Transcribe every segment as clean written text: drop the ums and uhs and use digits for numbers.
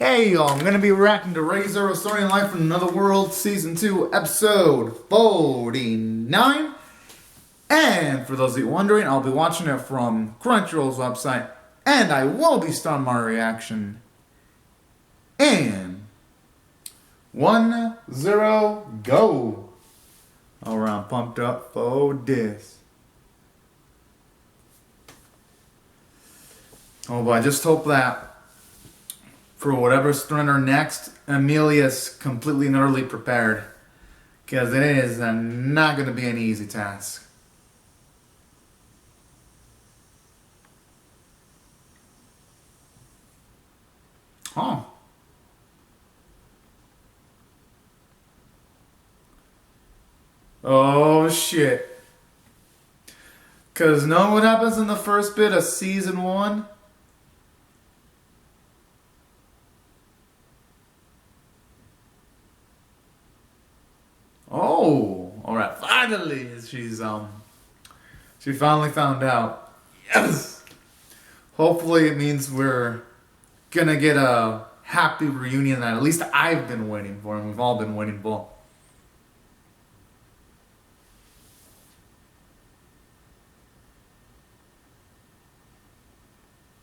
Hey y'all, I'm gonna be reacting to Re:Zero Story in Life from Another World Season 2, Episode 49. And for those of you wondering, I'll be watching it from Crunchyroll's website, and I will be starting my reaction in 1-0 go. Alright, I'm pumped up for this. Oh, but I just hope that for whatever's thrown her next, Amelia's completely and utterly prepared. Because it is not going to be an easy task. Oh. Oh, shit. Because know what happens in the first bit of Season 1? Oh, all right. Finally, she finally found out. Yes. Hopefully, it means we're gonna get a happy reunion that at least I've been waiting for, and we've all been waiting for.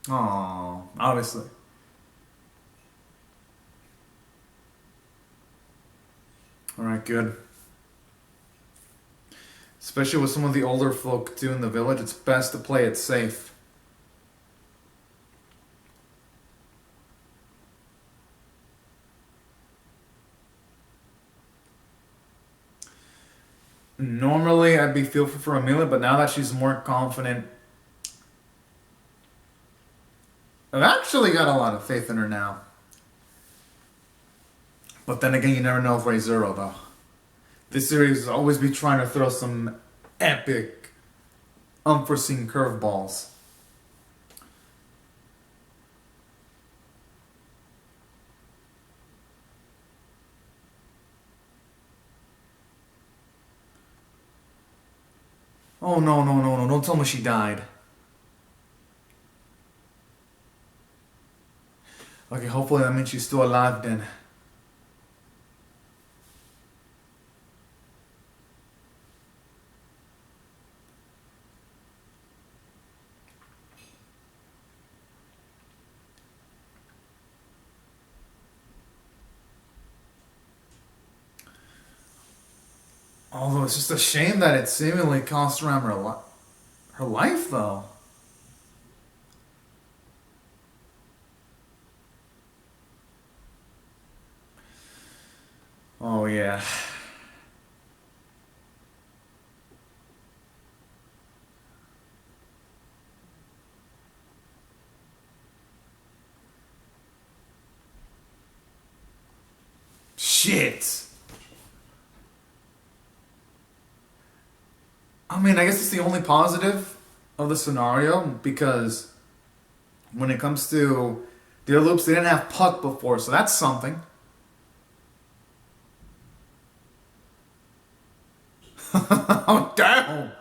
Oh, obviously. All right, good. Especially with some of the older folk too in the village, it's best to play it safe. Normally, I'd be fearful for Amelia, but now that she's more confident, I've actually got a lot of faith in her now. But then again, you never know with Re:Zero, though. This series will always be trying to throw some epic, unforeseen curveballs. Oh, no, no, no, no. Don't tell me she died. Okay, hopefully that means she's still alive then. Although it's just a shame that it seemingly cost Ram her life, though. Oh, yeah. Shit. I mean, I guess it's the only positive of the scenario because when it comes to the loops, they didn't have Puck before, so that's something. Oh, damn!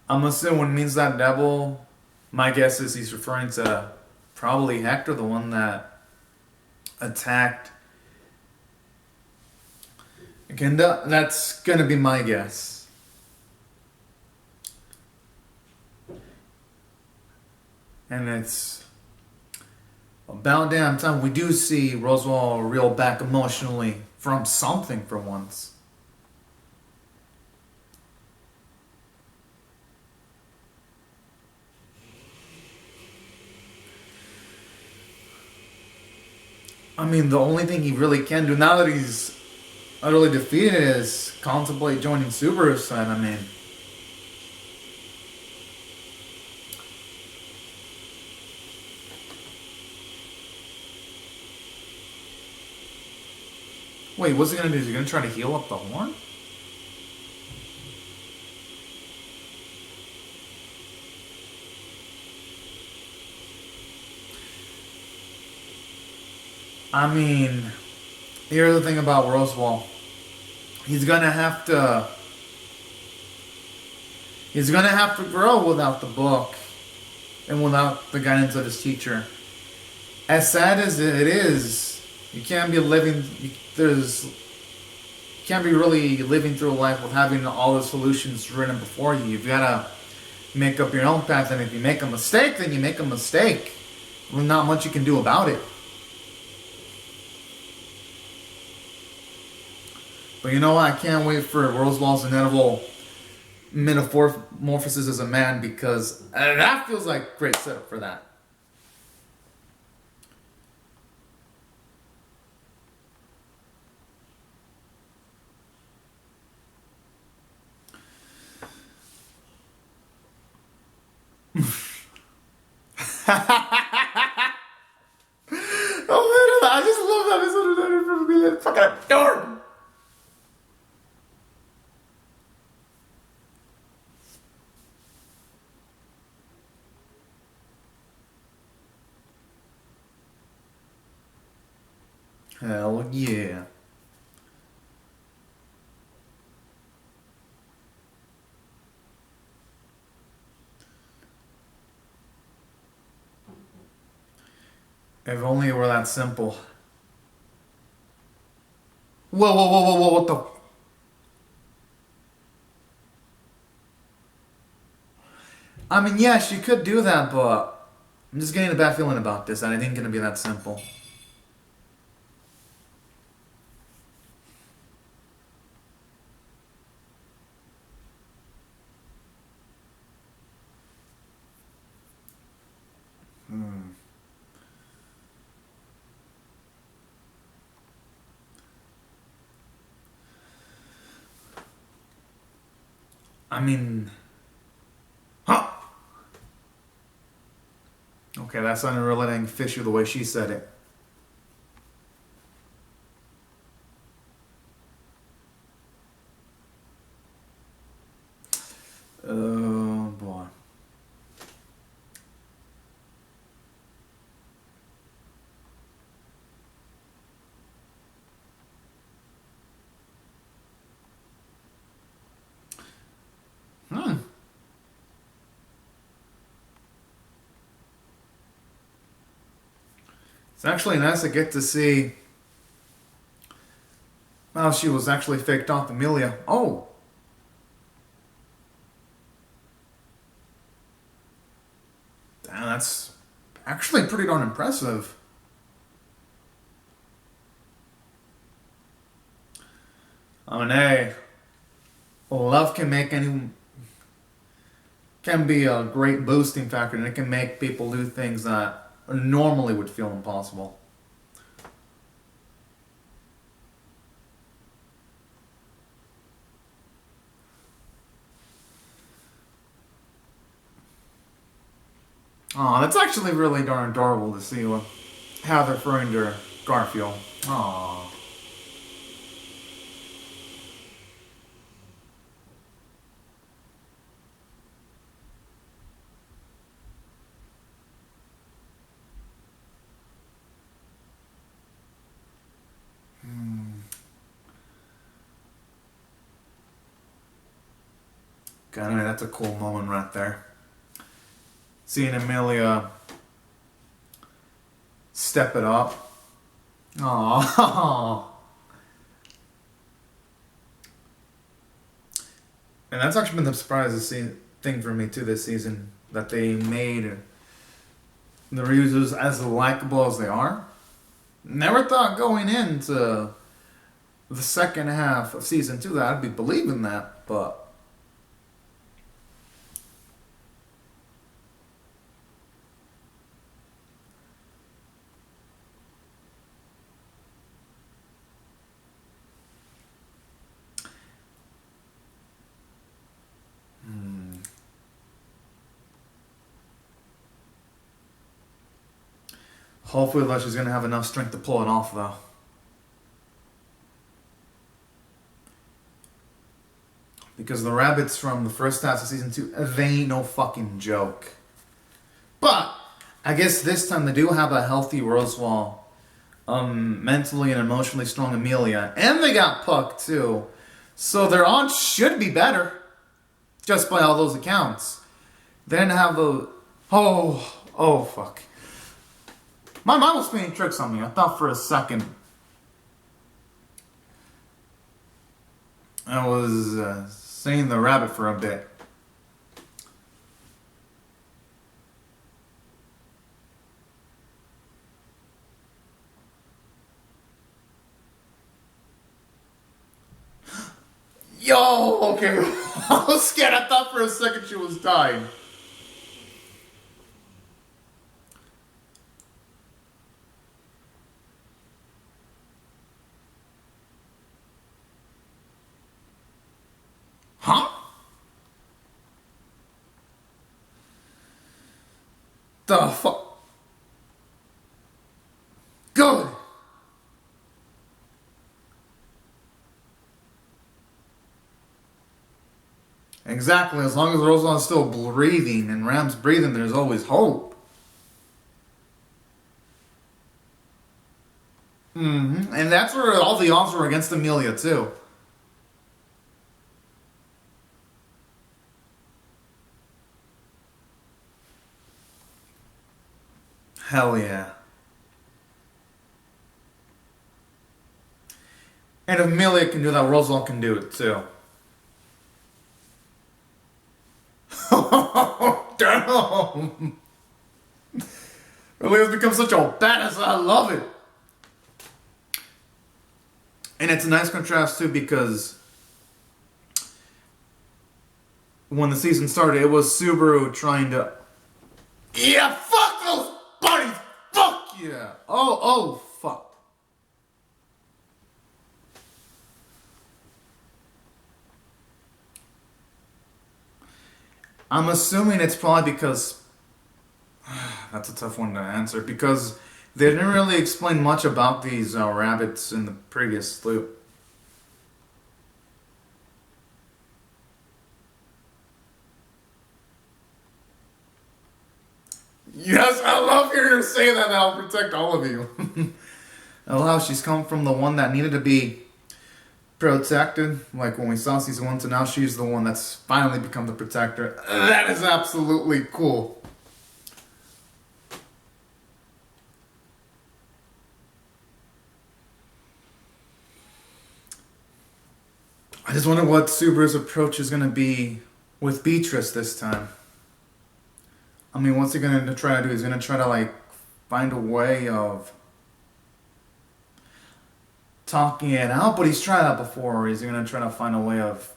I'm assuming when it means that devil, my guess is he's referring to probably Hector, the one that attacked. Again, that's gonna be my guess. And it's about damn time we do see Roswaal reel back emotionally from something for once. I mean, the only thing he really can do now that he's utterly defeated is contemplate joining Subaru's side. I mean, wait, what's he gonna do? Is he gonna try to heal up the horn? I mean, here's the thing about Roswaal. He's gonna have to grow without the book. and without the guidance of his teacher. As sad as it is, you can't be living. You can't be really living through life with having all the solutions written before you. You've gotta make up your own path, and if you make a mistake, then you make a mistake. Well, not much you can do about it. But you know what? I can't wait for Rosenwald's inevitable metamorphosis as a man, because that feels like a great setup for that. Oh man, I just love that episode of being fucking dork. Hell yeah. If only it were that simple. Whoa, whoa, whoa, whoa, whoa, what the? I mean, yeah, she could do that, but I'm just getting a bad feeling about this, and I think it's gonna be that simple. I mean, huh? Okay, that sounded really dang fishy the way she said it. Oh boy. Hmm. It's actually nice to get to see how she was actually faked off Amelia. Oh, damn, that's actually pretty darn impressive. I mean, hey, love can be a great boosting factor, and it can make people do things that normally would feel impossible. Oh, that's actually really darn adorable to see how they're referring to Garfield. Aw. God, I mean, that's a cool moment right there. Seeing Amelia step it up. Aww. And that's actually been the thing for me too this season, that they made the Ryuzus as likable as they are. Never thought going into the second half of season 2 that I'd be believing that, but hopefully she's gonna have enough strength to pull it off though. Because the rabbits from the first half of season 2, they ain't no fucking joke. But I guess this time they do have a healthy Rosewall, mentally and emotionally strong Amelia, and they got Puck too. So their odds should be better, just by all those accounts. They didn't have Oh, fuck. My mind was playing tricks on me. I thought for a second I was seeing the rabbit for a bit. Yo, okay. I was scared. I thought for a second she was dying. Huh? The fuck? Good. Exactly. As long as Rosalind's still breathing and Ram's breathing, there's always hope. And that's where all the odds were against Amelia, too. Hell yeah. And if Amelia can do that, Rosalind can do it, too. Damn! Amelia's become such a badass. I love it. And it's a nice contrast, too, because when the season started, it was Subaru trying to. Yeah, fuck those buddies! Fuck yeah! Oh, fuck. I'm assuming it's probably because. That's a tough one to answer, because they didn't really explain much about these rabbits in the previous loop. Yes, I love hearing her say that. I'll protect all of you. Oh wow, she's come from the one that needed to be protected, like when we saw season 1, to now she's the one that's finally become the protector. That is absolutely cool. I just wonder what Subaru's approach is going to be with Beatrice this time. I mean, what's he going to try to do? He's going to try to, like, find a way of talking it out, but he's tried that before, or he's going to try to find a way of.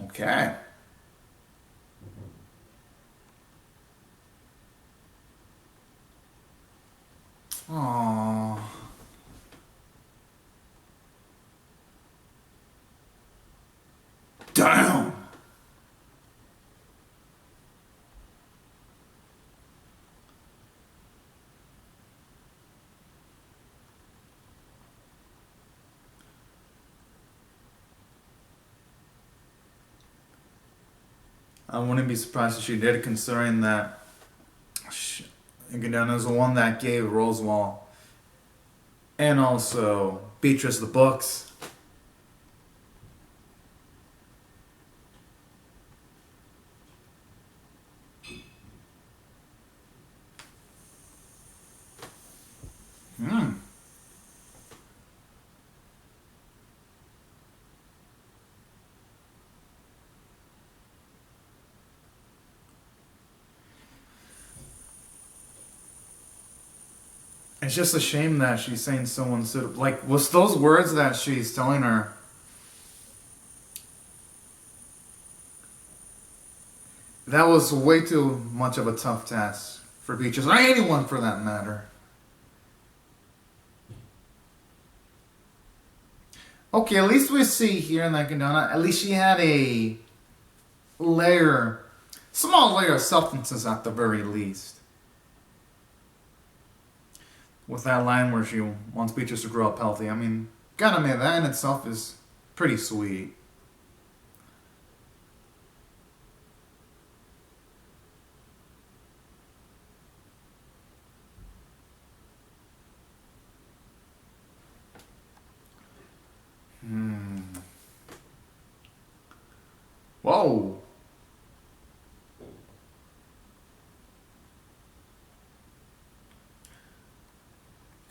Okay. Aww. Damn! I wouldn't be surprised if she did, considering that Gandana is the one that gave Roswell and also Beatrice the books. Hmm. It's just a shame that she's saying someone should, like, was those words that she's telling her. That was way too much of a tough task for Beatrice, or anyone for that matter. Okay, at least we see here in that Gandana, at least she had a layer, small layer of substances at the very least. With that line where she wants Beatrice to grow up healthy. I mean, gotta admit, that in itself is pretty sweet.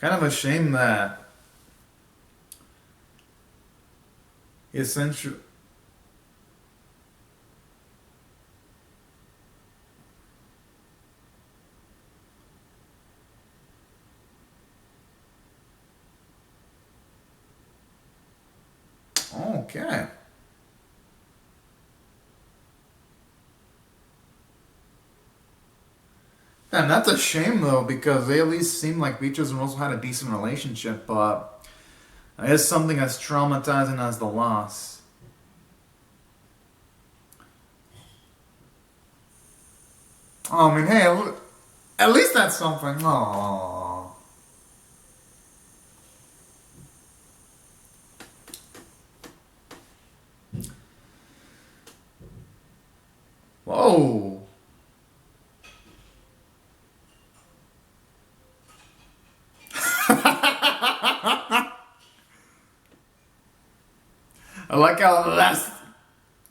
Kind of a shame that essentially. Okay. And that's a shame though, because they at least seemed like Beatrice and Russell had a decent relationship, but it is something as traumatizing as the loss. Oh, I mean, hey, at least that's something. Aww. Whoa. I like how last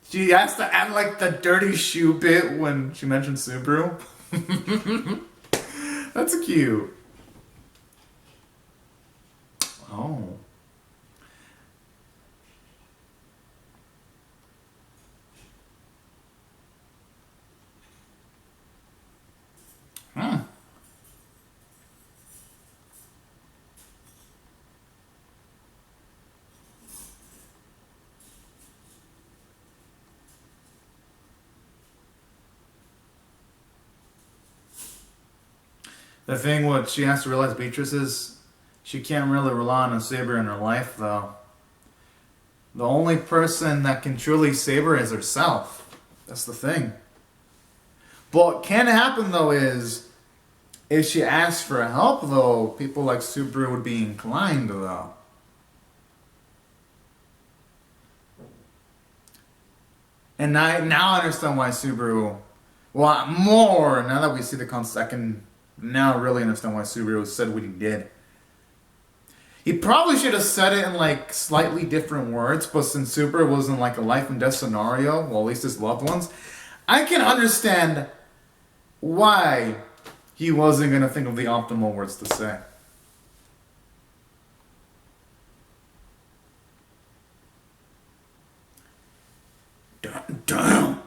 she has to add like the dirty shoe bit when she mentioned Subaru. That's cute. Oh. Hmm. The thing what she has to realize, Beatrice, is she can't really rely on a Saber in her life though. The only person that can truly save her is herself. That's the thing. But what can happen though is if she asks for help though, people like Subaru would be inclined though. And now I understand why Subaru. Well, more now that we see the concept, I can now really understand why Subaru said what he did. He probably should have said it in like slightly different words, but since Subaru was in like a life and death scenario, well, at least his loved ones, I can understand why he wasn't gonna think of the optimal words to say. Damn.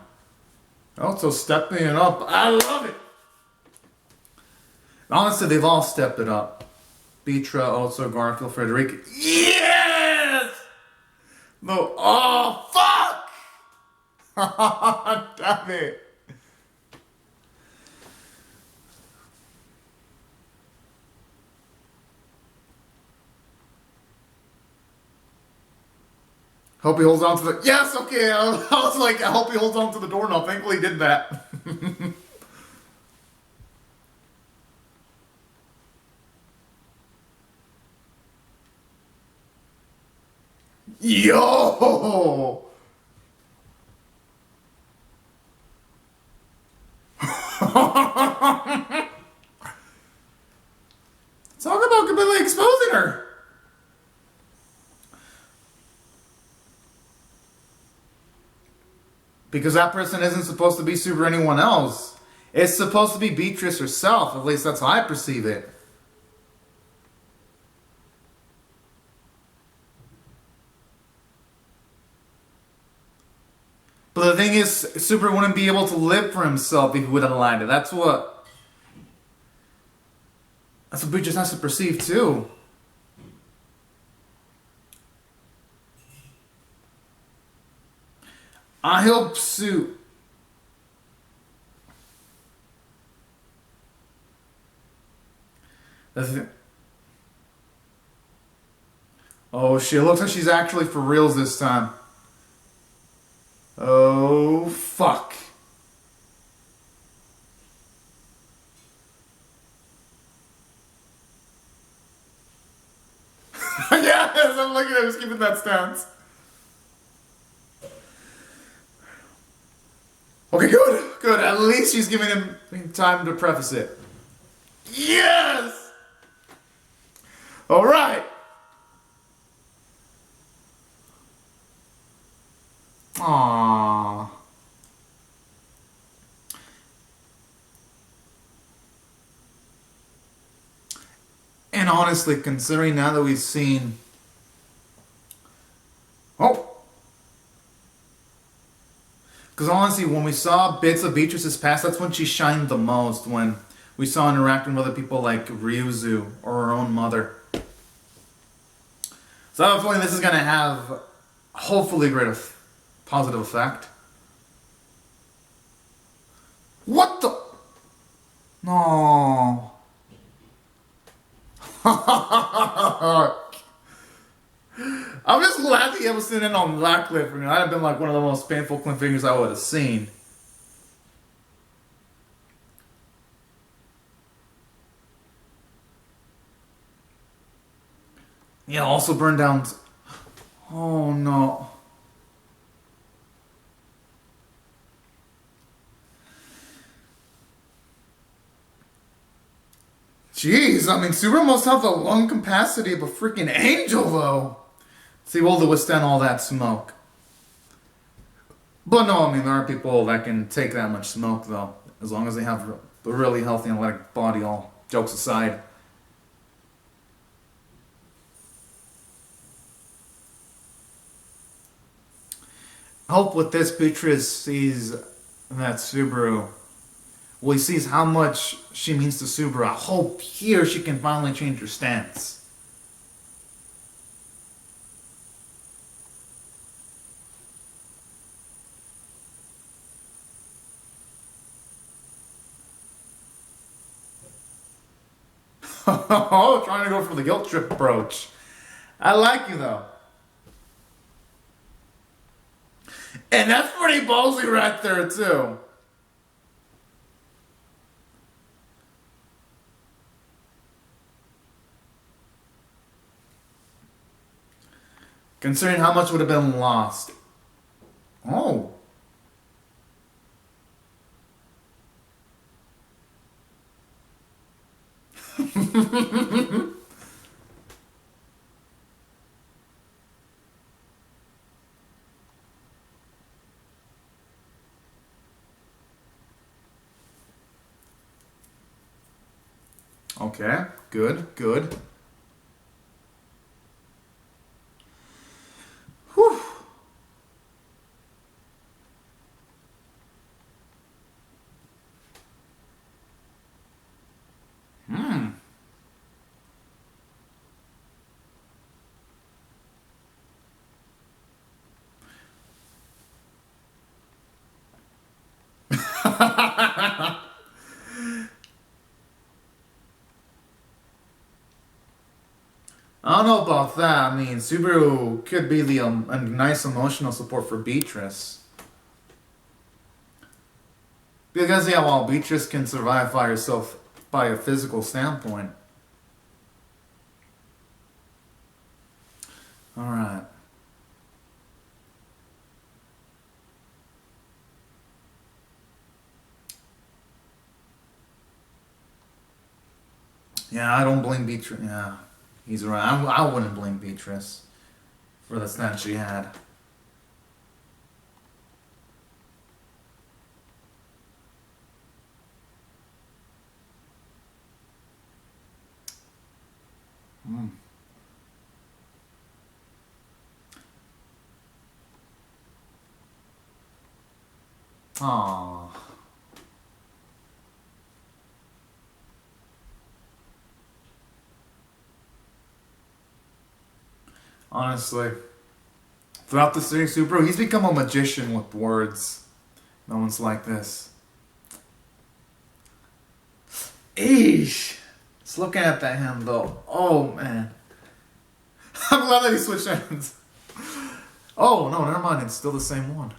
Also stepping it up. I love it. Honestly, they've all stepped it up. Beatra, also Garfield, Frederica. Yes! No. Oh, fuck! Damn it. Hope he holds on to the. Yes, okay. I was like, I hope he holds on to the doorknob. Thankfully, he did that. Yo! Talk about completely exposing her. Because that person isn't supposed to be super anyone else. It's supposed to be Beatrice herself. At least that's how I perceive it. But the thing is, Super wouldn't be able to live for himself if he would have lied. That's what Beatrice has to perceive too. I hope Sue. Oh shit, looks like she's actually for reals this time. Oh fuck. Yes, I'm looking at him keeping that stance. Okay, good, good. At least she's giving him time to preface it. Yes! Alright. Aww. And honestly, considering now that we've seen. Oh! Because honestly, when we saw bits of Beatrice's past, that's when she shined the most. When we saw her interacting with other people like Ryuzu or her own mother. So I have a feeling this is going to have, hopefully, a great positive effect. What the? No. I'm just glad he ever seen it on that cliffhanger. That'd have been like one of the most painful cliffhangers I would have seen. Yeah, also burned down. Oh no. Jeez, I mean, Subaru must have the lung capacity of a freaking angel, though. Is he able to withstand all that smoke? But no, I mean, there are people that can take that much smoke, though. As long as they have a really healthy and athletic body, all jokes aside. I hope with this, Beatrice sees that Subaru. Well, he sees how much she means to Subaru. I hope here she can finally change her stance. Oh, trying to go for the guilt trip approach. I like you though. And that's pretty ballsy right there too. Considering how much would have been lost. Oh. Okay, good, good. Whew. Hmm. I don't know about that. I mean, Subaru could be the a nice emotional support for Beatrice. Because yeah, while Beatrice can survive by herself by a physical standpoint. All right. Yeah, I don't blame Beatrice. Yeah, he's right. I wouldn't blame Beatrice for the stance she had. Mm. Aww. Honestly, throughout the series, Subaru, he's become a magician with words. No one's like this. Eesh. Just looking at that hand though. Oh man. I'm glad that he switched hands. Oh no, never mind. It's still the same one.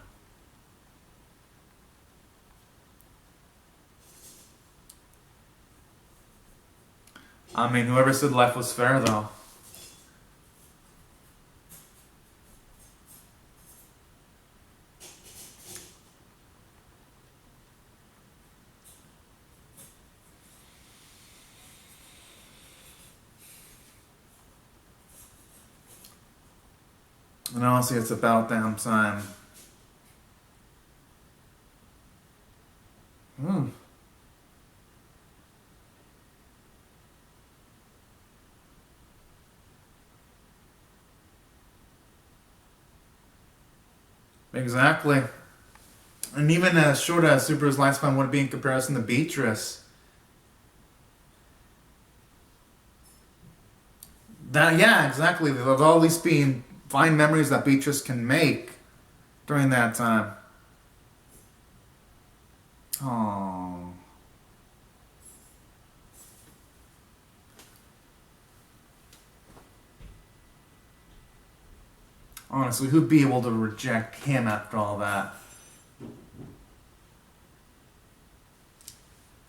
I mean, whoever said life was fair though. And honestly, it's about damn time. Hmm. Exactly. And even as short as Super's lifespan would be in comparison to Beatrice. That, yeah, exactly. There'll always be fine memories that Beatrice can make during that time. Oh. Honestly, who'd be able to reject him after all that?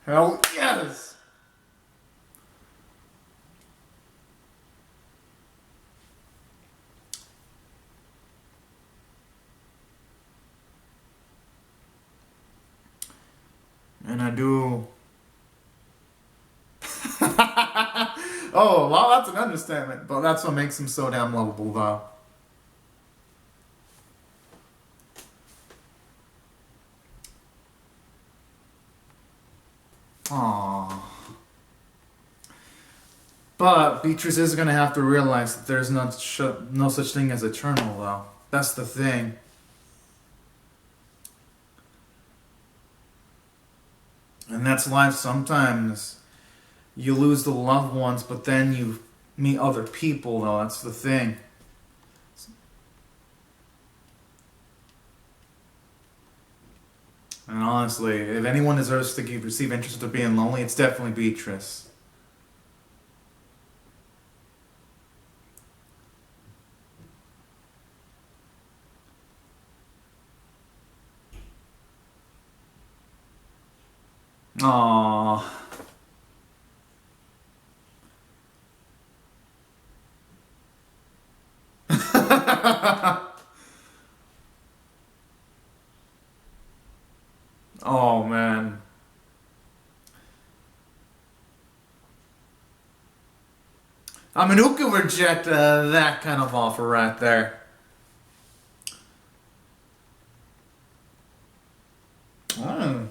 Hell yes! And I do. Oh, well, that's an understatement. But that's what makes him so damn lovable, though. Aww. But Beatrice is gonna have to realize that there's no such thing as eternal, though. That's the thing. And that's life sometimes. You lose the loved ones, but then you meet other people, though. That's the thing. And honestly, if anyone deserves to receive interest of being lonely, it's definitely Beatrice. Aww. Oh man. I mean, who could reject that kind of offer right there? Mm.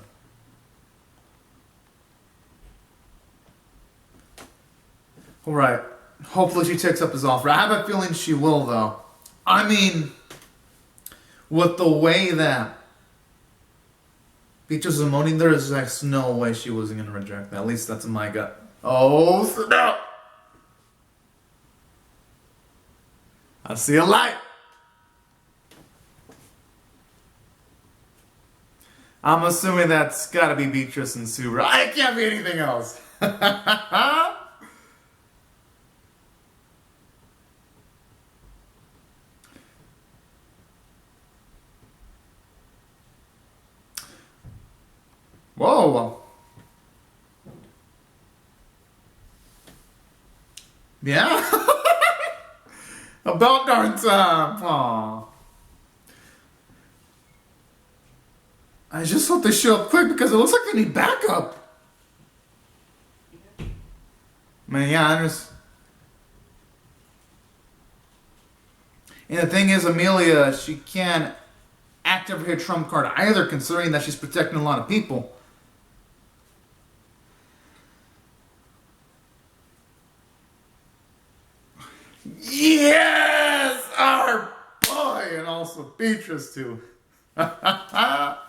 Alright. Hopefully she takes up his offer. I have a feeling she will, though. I mean, with the way that Beatrice was moaning, there is like no way she wasn't going to reject that. At least that's my gut. Oh, snap! I see a light! I'm assuming that's gotta be Beatrice and Sue. It can't be anything else. Whoa. Yeah? About darn time. Aww. I just hope they show up quick because it looks like they need backup. Man, yeah, I just... And the thing is, Amelia, she can't activate her trump card either, considering that she's protecting a lot of people. Yes! Our boy! And also Beatrice, too. God,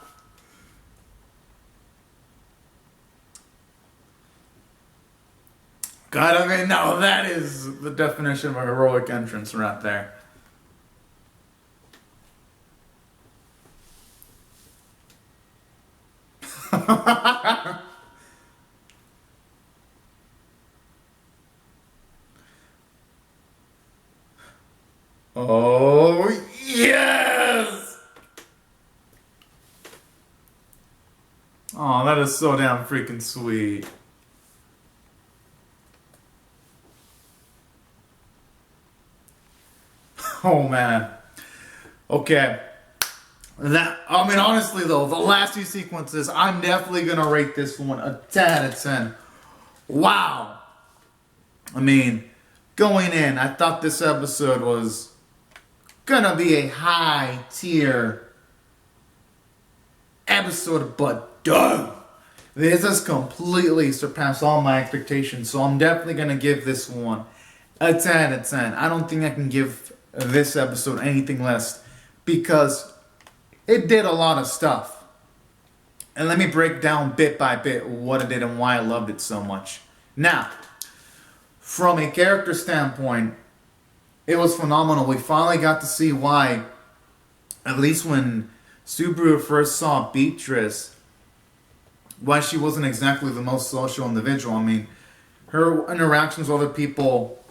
I mean, now that is the definition of a heroic entrance right there. Oh, yes! Oh, that is so damn freaking sweet. Oh, man. Okay. That, I mean, honestly, though, the last two sequences, I'm definitely going to rate this one a 10 out of 10. Wow. I mean, going in, I thought this episode was gonna be a high tier episode, but duh, this has completely surpassed all my expectations. So I'm definitely gonna give this one a 10 out of 10. I don't think I can give this episode anything less because it did a lot of stuff. And let me break down bit by bit what it did and why I loved it so much. Now, from a character standpoint, it was phenomenal. We finally got to see why, at least when Subaru first saw Beatrice, why she wasn't exactly the most social individual. I mean, her interactions with other people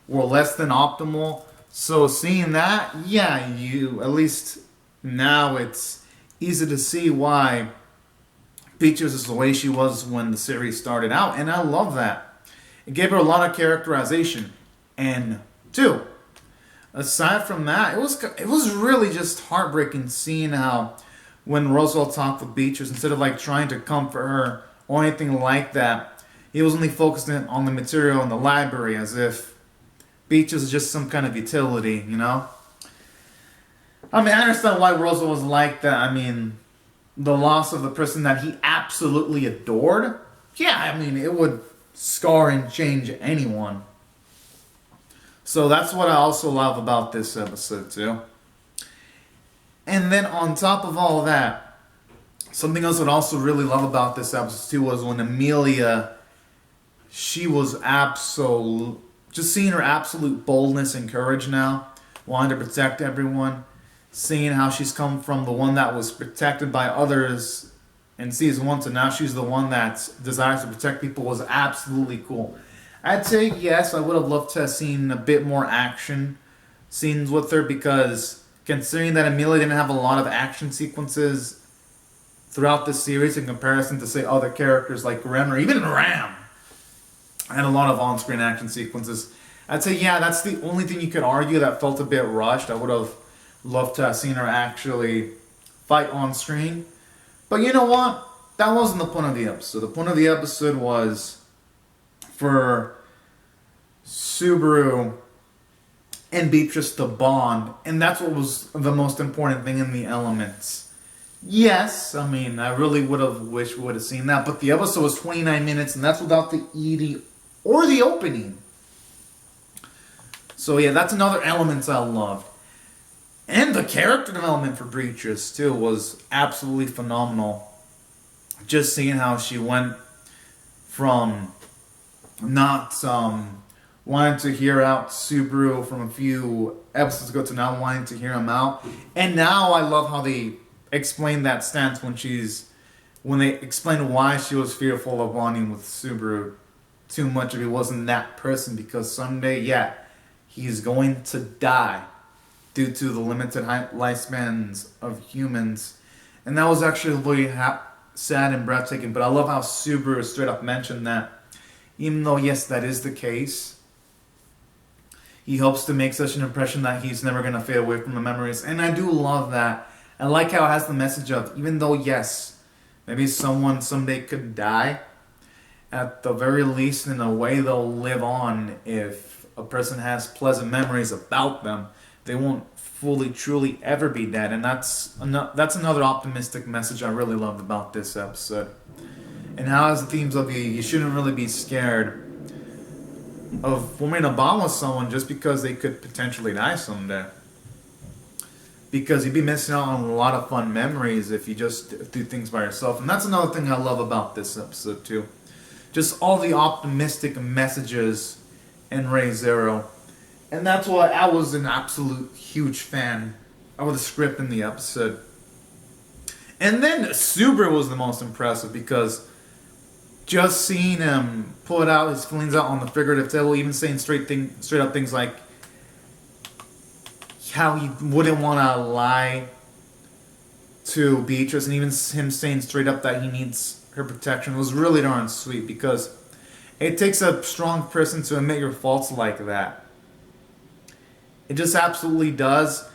were less than optimal. So seeing that, yeah, at least now it's easy to see why Beatrice is the way she was when the series started out, and I love that. It gave her a lot of characterization. And two, aside from that, it was really just heartbreaking seeing how when Roswell talked with Beatrice, instead of like trying to comfort her or anything like that, he was only focusing on the material in the library as if Beatrice is just some kind of utility, you know? I mean, I understand why Roswell was like that. I mean, the loss of the person that he absolutely adored, yeah, I mean, it would scar and change anyone. So that's what I also love about this episode too. And then on top of all that, something else I'd also really love about this episode too was when Amelia, she was just seeing her absolute boldness and courage now, wanting to protect everyone, seeing how she's come from the one that was protected by others in season 1 to now she's the one that desires to protect people was absolutely cool. I'd say yes, I would have loved to have seen a bit more action scenes with her, because considering that Amelia didn't have a lot of action sequences throughout the series in comparison to say other characters like Ren or even Ram had a lot of on-screen action sequences, I'd say yeah, that's the only thing you could argue that felt a bit rushed. I would have loved to have seen her actually fight on screen. But you know what? That wasn't the point of the episode. The point of the episode was for Subaru and Beatrice to bond, and that's what was the most important thing in the elements. Yes, I mean, I really would have wished we would have seen that, but the episode was 29 minutes, and that's without the ED or the opening. So yeah, that's another element I loved. And the character development for Beatrice, too, was absolutely phenomenal. Just seeing how she went from not wanting to hear out Subaru from a few episodes ago to now wanting to hear him out. And now I love how they explain that stance when they explain why she was fearful of bonding with Subaru too much if he wasn't that person, because someday, yeah, he's going to die due to the limited lifespans of humans. And that was actually really sad and breathtaking. But I love how Subaru straight up mentioned that, even though, yes, that is the case, he hopes to make such an impression that he's never going to fade away from the memories. And I do love that. I like how it has the message of, even though, yes, maybe someone someday could die, at the very least, in a way, they'll live on. If a person has pleasant memories about them, they won't fully, truly ever be dead. And that's another optimistic message I really loved about this episode. And how as the themes of you shouldn't really be scared of forming a bond with someone just because they could potentially die someday. Because you'd be missing out on a lot of fun memories if you just do things by yourself. And that's another thing I love about this episode too. Just all the optimistic messages in Re:Zero. And that's why I was an absolute huge fan of the script in the episode. And then Subaru was the most impressive, because just seeing him put out his feelings out on the figurative table, even saying straight up things like how he wouldn't want to lie to Beatrice, and even him saying straight up that he needs her protection, was really darn sweet, because it takes a strong person to admit your faults like that. It just absolutely does.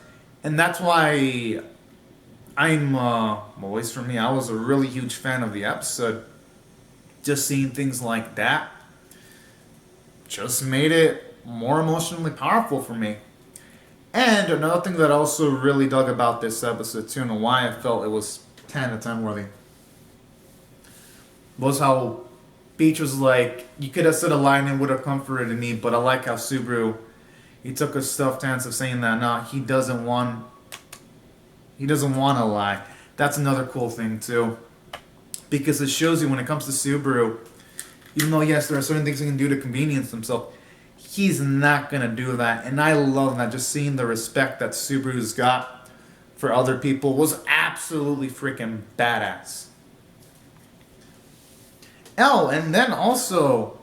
And that's why well, at least for me, I was a really huge fan of the episode. Just seeing things like that just made it more emotionally powerful for me. And another thing that I also really dug about this episode too, and why I felt it was 10 out of 10 worthy, was how Beach was like, you could have said a line and would have comforted me, but I like how Subaru, he took a stuffed chance of saying that, nah, he doesn't want He doesn't want to lie. That's another cool thing too, because it shows you when it comes to Subaru, even though yes, there are certain things he can do to convenience himself, he's not gonna do that. And I love that. Just seeing the respect that Subaru's got for other people was absolutely freaking badass. Oh, and then also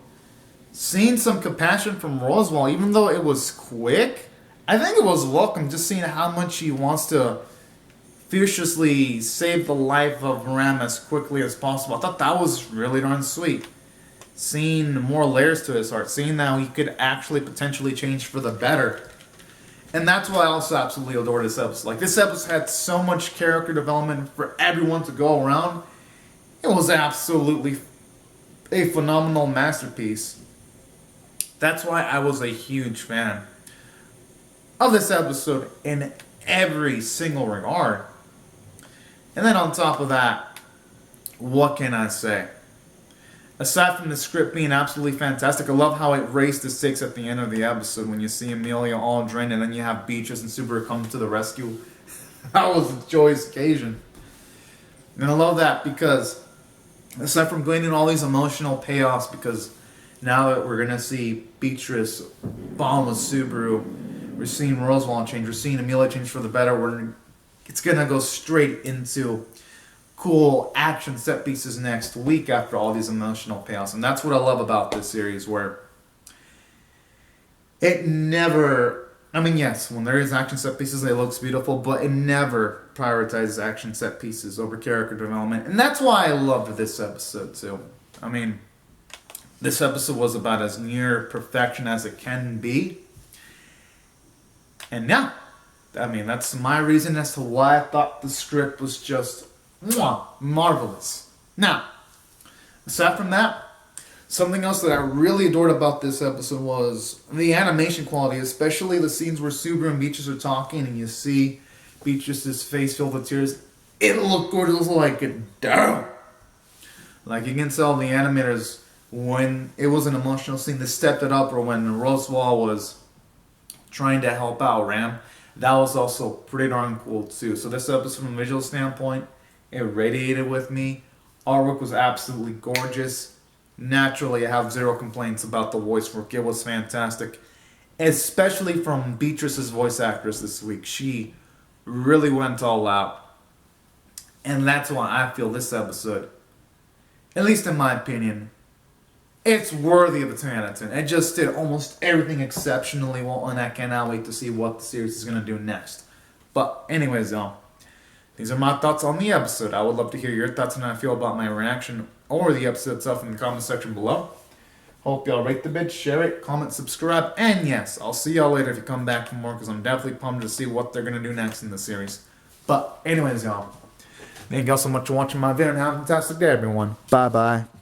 seeing some compassion from Roswaal, even though it was quick, I think it was welcome. Just seeing how much he wants to fiercely save the life of Ram as quickly as possible. I thought that was really darn sweet. Seeing more layers to his heart, seeing how he could actually potentially change for the better. And that's why I also absolutely adore this episode. Like, this episode had so much character development for everyone to go around. It was absolutely a phenomenal masterpiece. That's why I was a huge fan of this episode in every single regard. And then on top of that, what can I say? Aside from the script being absolutely fantastic, I love how it raised the stakes at the end of the episode when you see Amelia all drained and then you have Beatrice and Subaru come to the rescue. That was a joyous occasion. And I love that because aside from gaining all these emotional payoffs, because now that we're going to see Beatrice bond with Subaru, we're seeing Roswaal change, we're seeing Amelia change for the better, it's going to go straight into cool action set pieces next week after all these emotional payoffs. And that's what I love about this series, where it never, I mean, yes, when there is action set pieces, it looks beautiful, but it never prioritizes action set pieces over character development. And that's why I loved this episode too. I mean, this episode was about as near perfection as it can be. And yeah, I mean, that's my reason as to why I thought the script was just marvelous. Now, aside from that, something else that I really adored about this episode was the animation quality, especially the scenes where Subaru and Beatrice are talking and you see Beatrice's face filled with tears. It looked gorgeous, like it down. Like, you can tell the animators, when it was an emotional scene, they stepped it up, or when Roswaal was trying to help out Ram, that was also pretty darn cool too. So this episode, from a visual standpoint, it radiated with me. Artwork was absolutely gorgeous. Naturally, I have zero complaints about the voice work. It was fantastic. Especially from Beatrice's voice actress this week. She really went all out. And that's why I feel this episode, at least in my opinion, it's worthy of a 10 out of 10. It just did almost everything exceptionally well, and I cannot wait to see what the series is going to do next. But anyways, y'all, these are my thoughts on the episode. I would love to hear your thoughts on how I feel about my reaction or the episode itself in the comment section below. Hope y'all rate the vid, share it, comment, subscribe, and yes, I'll see y'all later if you come back for more, because I'm definitely pumped to see what they're going to do next in the series. But anyways, y'all, thank y'all so much for watching my video, and have a fantastic day, everyone. Bye-bye.